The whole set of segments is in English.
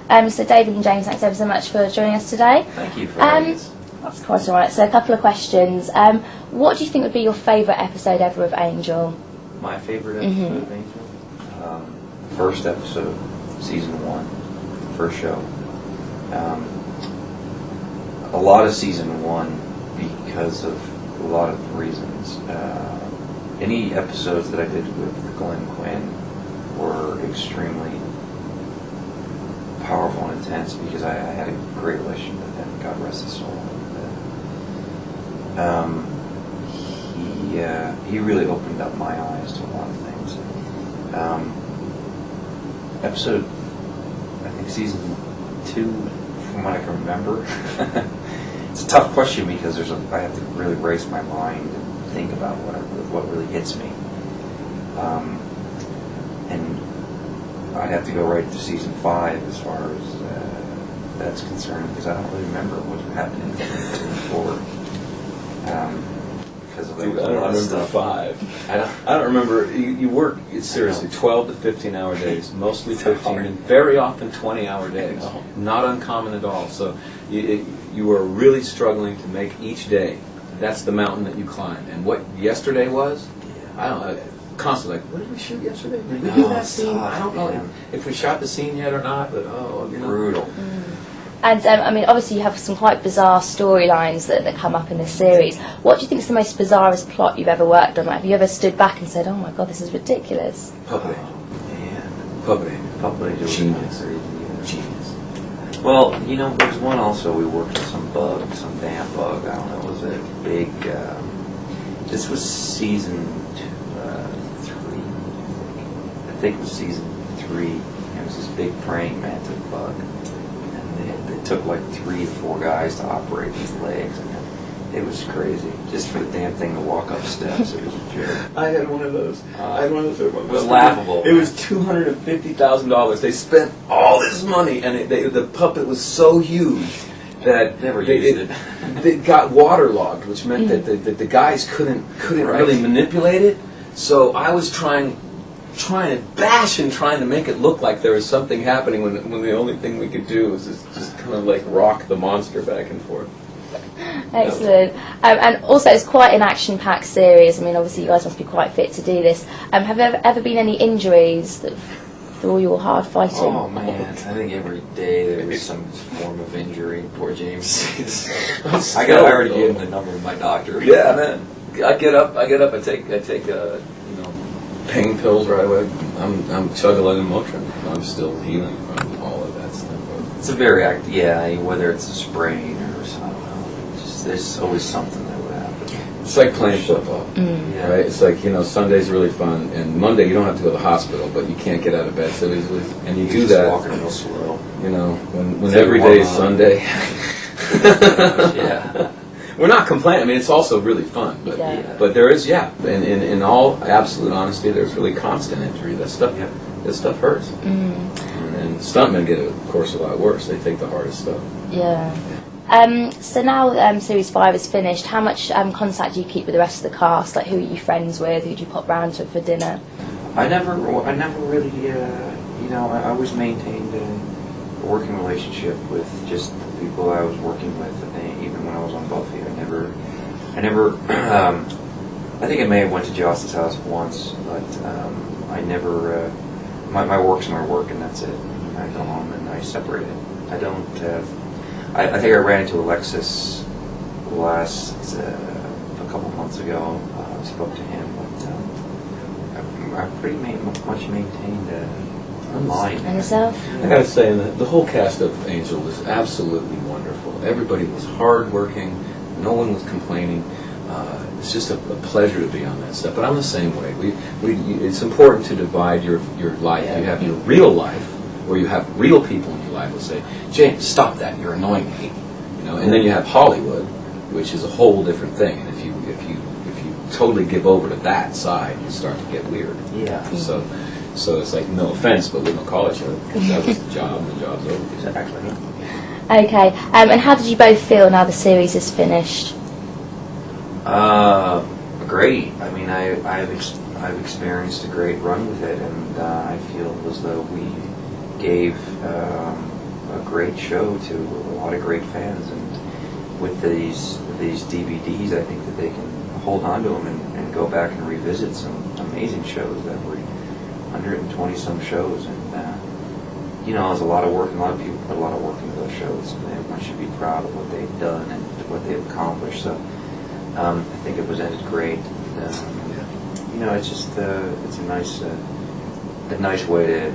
So David and James, thanks ever so much for joining us today. Thank you for having us. That's quite alright. So a couple of questions. What do you think would be your favourite episode ever of Angel? My favourite episode of Angel? First episode, season 1, first show. A lot of season 1 because of a lot of reasons. Any episodes that I did with Glenn Quinn were extremely powerful and intense because I had a great relationship with him. God rest his soul. He really opened up my eyes to a lot of things. Episode, I think season 2, from what I can remember. It's a tough question because I have to really race my mind and think about what really hits me. And I'd have to go right to season 5 as far as that's concerned because I don't really remember what happened in 4. Because of I don't remember 5. I don't remember. You work seriously 12 to 15-hour days, mostly 15, and very often 20-hour days. Not uncommon at all. So you were really struggling to make each day. That's the mountain that you climb. And what yesterday was, I don't know. Constantly like, what did we shoot yesterday? Did we do that scene? I don't know if we shot the scene yet or not. But brutal. And I mean, obviously you have some quite bizarre storylines that come up in this series. What do you think is the most bizarrest plot you've ever worked on? Like, have you ever stood back and said, oh my god, this is ridiculous? Puppet. Genius. Well, there's one also, we worked on some damn bug, I don't know, it was a big, this was season 3, I think it was season 3, it was this big praying mantis bug. It took like 3 to 4 guys to operate these legs, and it was crazy. Just for the damn thing to walk up steps, it was a joke. I had one of those. It was laughable. It was $250,000. They spent all this money, and the puppet was so huge that it got waterlogged, which meant that the guys couldn't really manipulate it. So I was trying to bash and trying to make it look like there was something happening when the only thing we could do was just kind of like rock the monster back and forth. Excellent. And also it's quite an action-packed series. I mean, obviously you guys must be quite fit to do this. Have there ever been any injuries through all your hard fighting? Oh man, I think every day there was some form of injury. Poor James. I already gave him the number of my doctor. Yeah, man. I get up. I take pain pills right away. I'm chugging Motrin. I'm still healing from all of that stuff. It's a whether it's a sprain or something, I don't know. There's always something that would happen. It's like playing football, right? It's like, Sunday's really fun, and Monday you don't have to go to the hospital, but you can't get out of bed so easily, and you do that. Walking real slow. When every day is Sunday. Yeah. We're not complaining. I mean, it's also really fun, but there is, in all absolute honesty, there's really constant injury. That stuff hurts. And stuntmen get it, of course, a lot worse. They take the hardest stuff. Yeah. So now Series 5 is finished, how much contact do you keep with the rest of the cast? Like, who are you friends with? Who do you pop round to for dinner? I never really, I always maintained a working relationship with just the people I was working with, even when I was on Buffy. I never, I think I may have went to Joss's house once, but I never, my work's my work and that's it. I go home and I separate it. I don't have, I think I ran into Alexis a couple months ago. I spoke to him, but I pretty much maintained a line. And yourself? I gotta say, the whole cast of Angel was absolutely wonderful. Everybody was hard-working. No one was complaining. It's just a pleasure to be on that stuff. But I'm the same way. It's important to divide your life. You have your real life, where you have real people in your life who say, James, stop that, you're annoying me. And then you have Hollywood, which is a whole different thing. And if you totally give over to that side, you start to get weird. Yeah. So it's like, no offense, but we don't call each other because that was the job, and the job's over. Exactly. Okay. And how did you both feel now the series is finished? Great. I mean, I've experienced a great run with it, and I feel as though we gave great show to a lot of great fans, and with these DVDs, I think that they can hold on to them and go back and revisit some amazing shows that were 120 some shows, and you know, there's a lot of work, and a lot of people put a lot of work into those shows, and everyone should be proud of what they've done and what they've accomplished. So I think it was ended great. You know, it's just it's a nice way to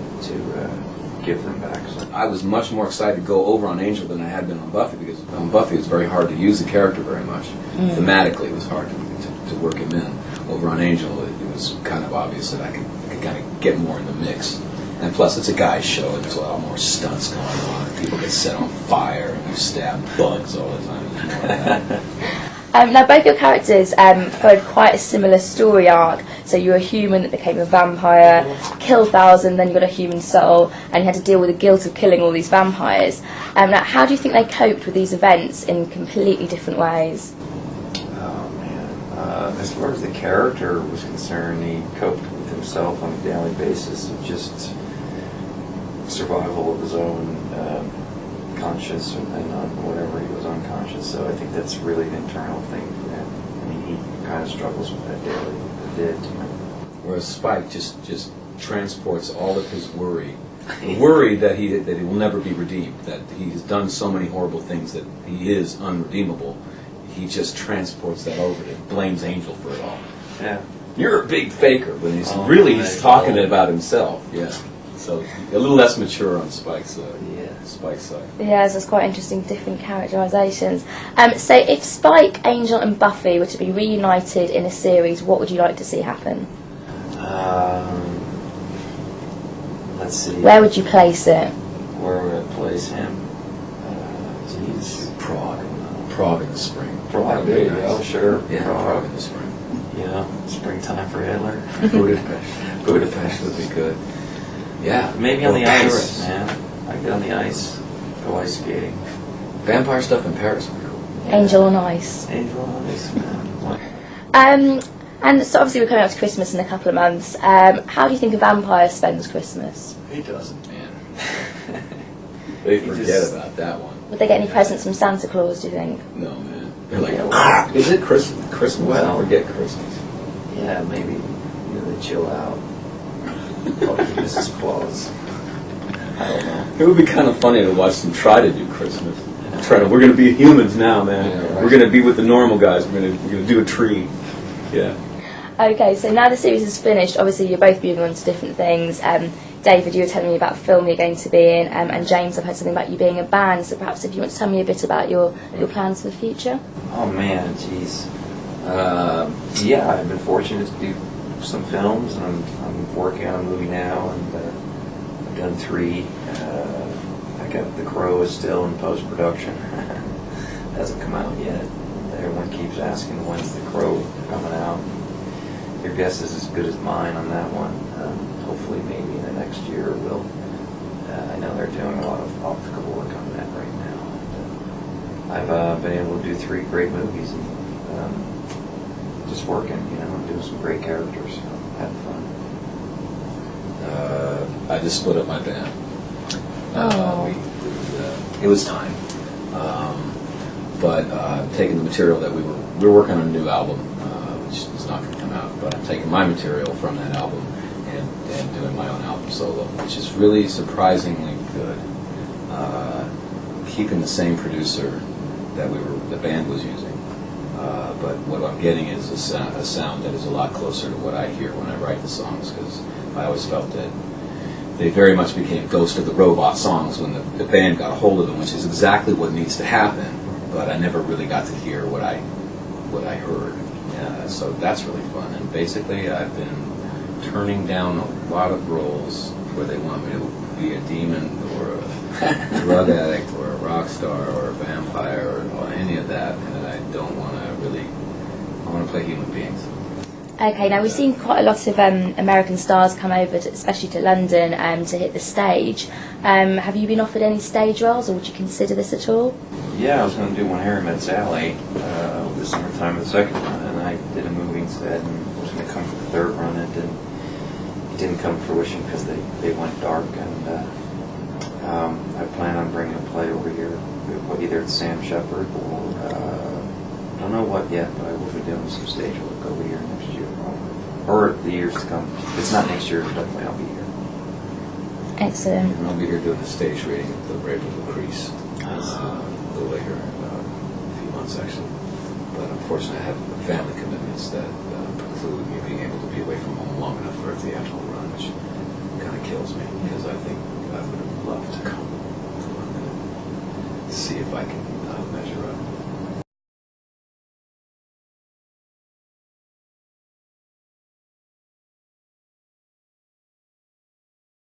give them back. So. I was much more excited to go over on Angel than I had been on Buffy, because on Buffy it was very hard to use the character very much. Thematically, it was hard to work him in. Over on Angel, it was kind of obvious that I could kind of get more in the mix. And plus, it's a guy's show, and there's a lot more stunts going on. People get set on fire, and you stab bugs all the time. There's more of that. Now, both your characters followed quite a similar story arc. So you were a human that became a vampire, killed thousands, then you got a human soul, and you had to deal with the guilt of killing all these vampires. Now, how do you think they coped with these events in completely different ways? Oh man, as far as the character was concerned, he coped with himself on a daily basis of just survival of his own conscious and on whatever he was unconscious. So I think that's really an internal thing for him. I mean, he kind of struggles with that daily. It did. Whereas Spike just transports all of his worry that he will never be redeemed, that he's done so many horrible things that he is unredeemable. He just transports that over and blames Angel for it all. Yeah. You're a big faker, but he's talking about himself. Yeah. So a little less mature on Spike's side. Spike's side. Yeah, so it's quite interesting, different characterizations. So if Spike, Angel and Buffy were to be reunited in a series, what would you like to see happen? Let's see. Where would you place it? Where would I place him? Jeez. Prague in the spring. Prague, there you go. Sure. Yeah, Prague in the spring. You know, springtime for Hitler. Budapest would be good. Yeah. Maybe on the ice, man. I get on the ice. Go ice skating. Vampire stuff in Paris would be cool. Yeah. Angel on Ice. Angel on Ice, man. And so obviously we're coming up to Christmas in a couple of months. How do you think a vampire spends Christmas? He doesn't, man. They forget about that one. Would they get any presents from Santa Claus, do you think? No, man. They're like, is it Christmas? Well, I forget Christmas. Yeah, maybe they chill out. Probably Mrs. Claus. I don't know. It would be kind of funny to watch them try to do Christmas. We're going to be humans now, man. Yeah, right. We're going to be with the normal guys. We're going to do a tree. Yeah. Okay, so now the series is finished, obviously you're both moving on to different things. David, you were telling me about a film you're going to be in, and James, I've heard something about you being a band, so perhaps if you want to tell me a bit about your plans for the future? Oh man, jeez. Yeah, I've been fortunate to do some films, and I'm working on a movie now, and I've done 3. I got The Crow is still in post-production. Hasn't come out yet. Everyone keeps asking when's The Crow coming out. Your guess is as good as mine on that one. Hopefully maybe in the next year it will. I know they're doing a lot of optical work on that right now. I've been able to do 3 great movies, and just working, doing some great characters, having fun. I just split up my band. It was time. But taking the material that we were working on a new album, which is not going to come out, but I'm taking my material from that album and doing my own album solo, which is really surprisingly good. Keeping the same producer that the band was using, but what I'm getting is a sound that is a lot closer to what I hear when I write the songs, because I always felt that they very much became Ghost of the Robot songs when the band got a hold of them, which is exactly what needs to happen, but I never really got to hear what I heard. So that's really fun, and basically I've been turning down a lot of roles where they want me to be a demon or a drug addict or a rock star or a vampire or any of that, and I don't want to really. I want to play human beings. Okay, now we've seen quite a lot of American stars come over, especially to London, to hit the stage. Have you been offered any stage roles, or would you consider this at all? Yeah, I was going to do one here in Met Sally this summertime, the second one, and I did a movie instead, and was going to come for the third run. It didn't come to fruition because they went dark, and I plan on bringing a at Sam Shepard, or don't know what yet, but I will be doing some stage work over here next year, or the years to come. If it's not next year, definitely I'll be here. Excellent. And I'll be here doing the stage reading of The Rape of Lucrece a little later, a few months actually. But unfortunately, I have family commitments that preclude me being able to be away from home long enough for a theatrical run, which kind of kills me, because I think I would have loved to come to London and see if I can